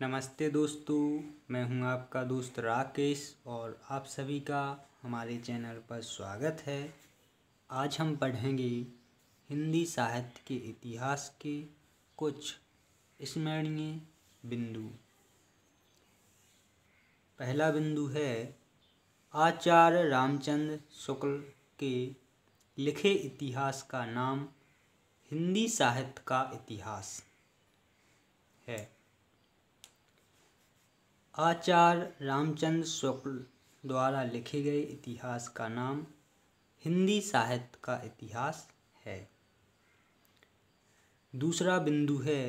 नमस्ते दोस्तों, मैं हूं आपका दोस्त राकेश और आप सभी का हमारे चैनल पर स्वागत है। आज हम पढ़ेंगे हिंदी साहित्य के इतिहास के कुछ स्मरणीय बिंदु। पहला बिंदु है आचार्य रामचंद्र शुक्ल के लिखे इतिहास का नाम हिंदी साहित्य का इतिहास है। आचार्य रामचंद्र शुक्ल द्वारा लिखे गए इतिहास का नाम हिंदी साहित्य का इतिहास है। दूसरा बिंदु है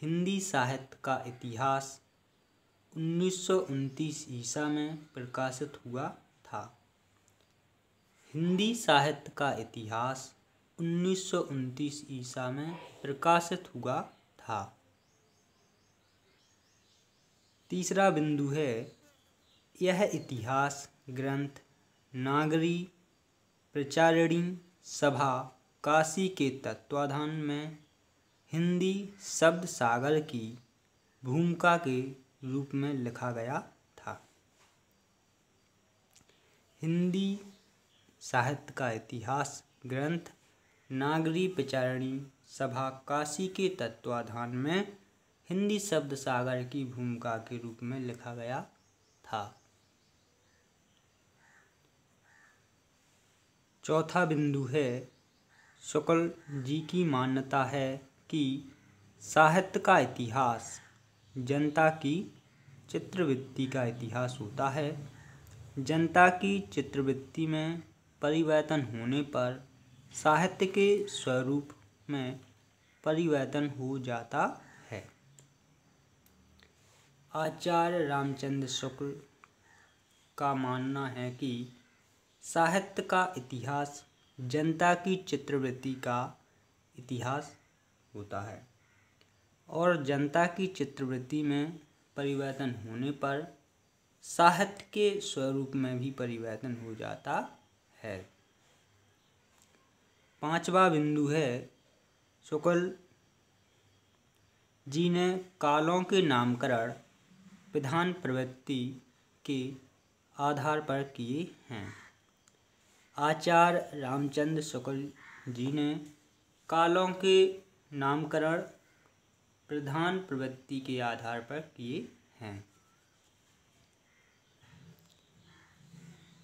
हिंदी साहित्य का इतिहास 1929 ईसा में प्रकाशित हुआ था। हिंदी साहित्य का इतिहास 1929 ईसा में प्रकाशित हुआ था। तीसरा बिंदु है यह इतिहास ग्रंथ नागरी प्रचारिणी सभा काशी के तत्वाधान में हिंदी शब्द सागर की भूमिका के रूप में लिखा गया था। हिंदी साहित्य का इतिहास ग्रंथ नागरी प्रचारिणी सभा काशी के तत्वाधान में हिंदी शब्द सागर की भूमिका के रूप में लिखा गया था। चौथा बिंदु है शुक्ल जी की मान्यता है कि साहित्य का इतिहास जनता की चित्रवृत्ति का इतिहास होता है। जनता की चित्रवृत्ति में परिवर्तन होने पर साहित्य के स्वरूप में परिवर्तन हो जाता है। आचार्य रामचंद्र शुक्ल का मानना है कि साहित्य का इतिहास जनता की चित्रवृत्ति का इतिहास होता है और जनता की चित्रवृत्ति में परिवर्तन होने पर साहित्य के स्वरूप में भी परिवर्तन हो जाता है। पांचवा बिंदु है शुक्ल जी ने कालों के नामकरण विधान प्रवृत्ति के आधार पर किए हैं। आचार्य रामचंद्र शुक्ल जी ने कालों के नामकरण प्रधान प्रवृत्ति के आधार पर किए हैं।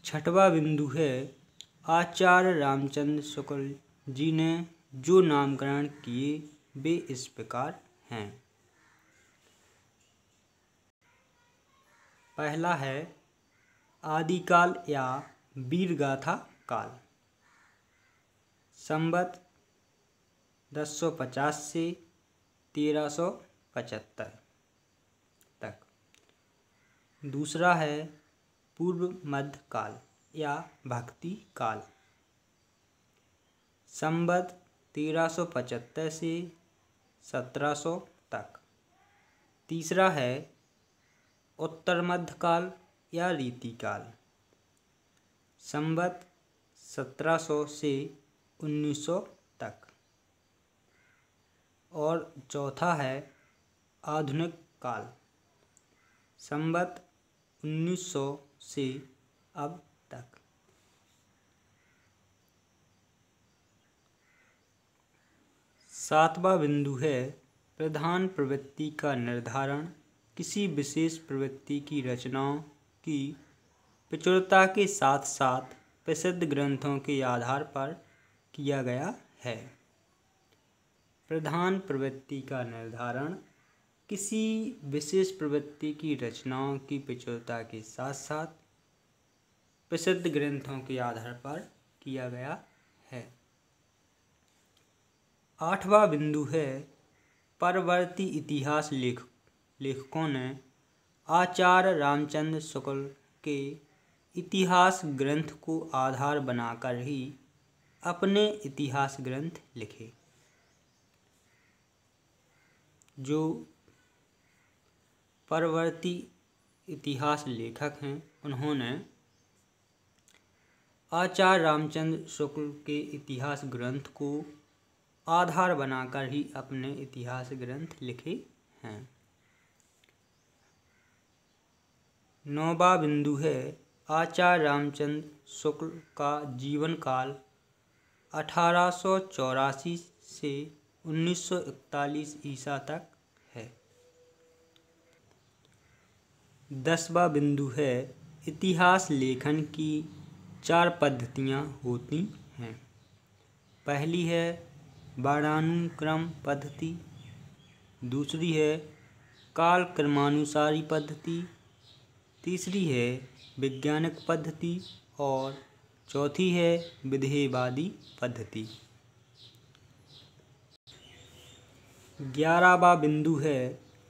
छठवां बिंदु है आचार्य रामचंद्र शुक्ल जी ने जो नामकरण किए वे इस प्रकार हैं। पहला है आदिकाल या वीरगाथा काल, संवत 1050 से 1375 तक। दूसरा है पूर्व मध्य काल या भक्ति काल, संवत 1375 से 1700 तक। तीसरा है उत्तर मध्य काल या रीतिकाल, संवत 1700 से 1900 तक। और चौथा है आधुनिक काल, संवत 1900 से अब तक। सातवां बिंदु है प्रधान प्रवृत्ति का निर्धारण किसी विशेष प्रवृत्ति की रचनाओं की प्रचुरता के साथ साथ प्रसिद्ध ग्रंथों के आधार पर किया गया है। प्रधान प्रवृत्ति का निर्धारण किसी विशेष प्रवृत्ति की रचनाओं की प्रचुरता के साथ साथ प्रसिद्ध ग्रंथों के आधार पर किया गया है। आठवां बिंदु है परवर्ती इतिहास लेखकों ने आचार्य रामचंद्र शुक्ल के इतिहास ग्रंथ को आधार बनाकर ही अपने इतिहास ग्रंथ लिखे। जो परवर्ती इतिहास लेखक हैं उन्होंने आचार्य रामचंद्र शुक्ल के इतिहास ग्रंथ को आधार बनाकर ही अपने इतिहास ग्रंथ लिखे हैं। 9वां बिंदु है आचार्य रामचंद्र शुक्ल का जीवन काल 1884 से 1941 ईसा तक है। 10वां बिंदु है इतिहास लेखन की 4 पद्धतियाँ होती हैं। पहली है वर्णानुक्रम पद्धति, दूसरी है काल क्रमानुसारी पद्धति, तीसरी है वैज्ञानिक पद्धति और चौथी है विधेयवादी पद्धति। 11वां बिंदु है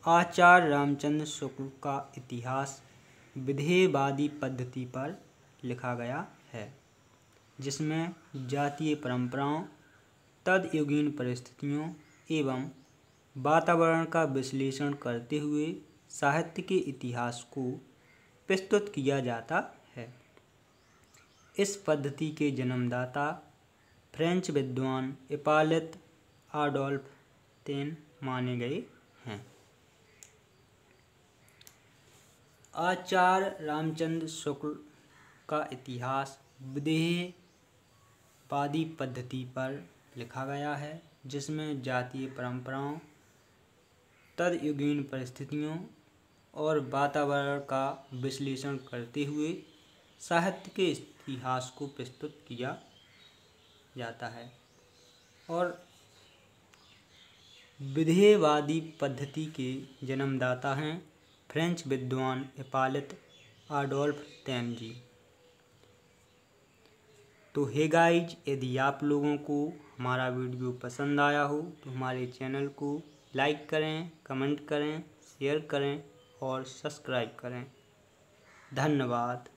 आचार्य रामचंद्र शुक्ल का इतिहास विधेयवादी पद्धति पर लिखा गया है, जिसमें जातीय परंपराओं, तदयुगीन परिस्थितियों एवं वातावरण का विश्लेषण करते हुए साहित्य के इतिहास को प्रस्तुत किया जाता है। इस पद्धति के जन्मदाता फ्रेंच विद्वान हिप्पोलिट आडोल्फ तेन माने गए हैं। आचार्य रामचंद्र शुक्ल का इतिहास विधेयवादी पद्धति पर लिखा गया है, जिसमें जातीय परंपराओं, तदयुगीन परिस्थितियों और वातावरण का विश्लेषण करते हुए साहित्य के इतिहास को प्रस्तुत किया जाता है। और विधेयवादी पद्धति के जन्मदाता हैं फ्रेंच विद्वान हिप्पोलिट आडोल्फ तेन जी। तो हे गाइज, यदि आप लोगों को हमारा वीडियो पसंद आया हो तो हमारे चैनल को लाइक करें, कमेंट करें, शेयर करें और सब्सक्राइब करें। धन्यवाद।